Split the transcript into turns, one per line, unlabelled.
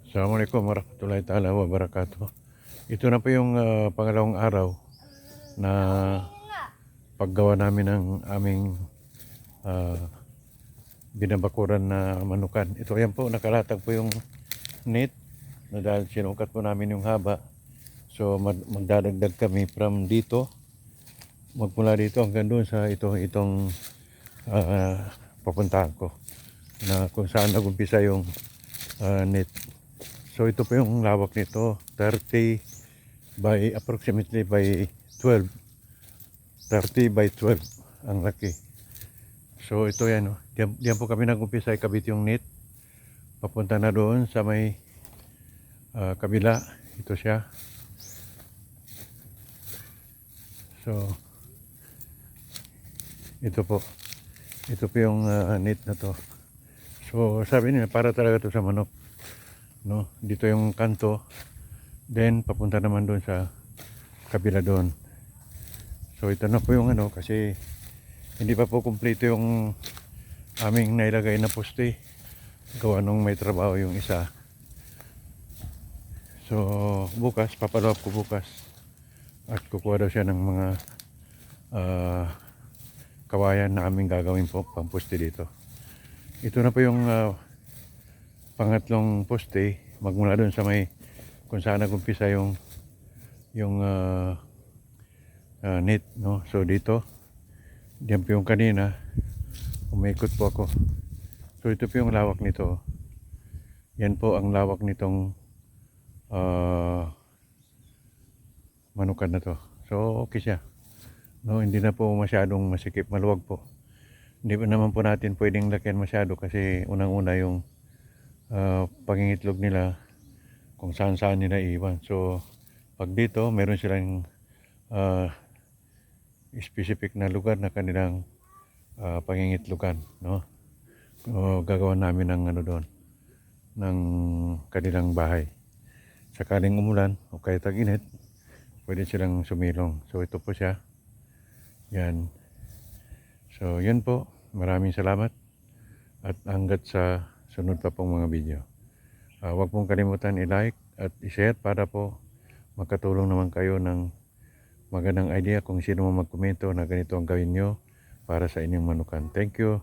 Assalamualaikum warahmatullahi taala wabarakatuh. Ito na po yung pangalawang araw na paggawa namin ng aming ah, binabakuran na manukan. Ito yan po, nakalatag po yung net na dahil sinukat po namin yung haba. So magdadagdag kami from dito, magmula dito hanggang doon sa itong papuntahan ko na kung saan nagumpisa yung net. So ito po yung lawak nito, 30 by approximately by 12. 30 by 12 ang laki. So ito yan, oh. Diyan po kami nag-umpisa ikabit yung net. Papunta na doon sa may kabila. Ito siya. So ito po. Ito po yung net na to. So sabi nila para talaga to sa manok. No, dito yung kanto, then papunta naman doon sa kabila doon. So ito na po yung kasi hindi pa po kumpleto yung aming nailagay na poste, gawa nung may trabaho yung isa. So bukas, papalawap ko bukas at kukuha daw siya ng mga kawayan na aming gagawin po pamposte dito. Ito na po yung pangatlong poste, magmula doon sa may kung saan nagumpisa yung net, no? So dito, diyan po yung kanina, umikot po ako. So ito po yung lawak nito. Yan po ang lawak nitong manukan na to. So okay siya, no? Hindi na po masyadong masikip, maluwag po. Hindi pa naman po natin pwedeng lakyan masyado kasi unang-una yung pangingitlog nila kung saan saan nila iwan. So pag dito meron silang specific na lugar na kanilang pangingitlogan, no? O gagawa namin ng doon ng kanilang bahay. Sakaling umulan o kahit tag-init, pwede silang sumilong. So ito po siya. Yan. So yan po. Maraming salamat at hanggat sa sunod pa pong mga video. Huwag pong kalimutan i-like at i-share para po makatulong naman kayo ng magandang idea kung sino man magkomento na ganito ang gawin nyo para sa inyong manukan. Thank you.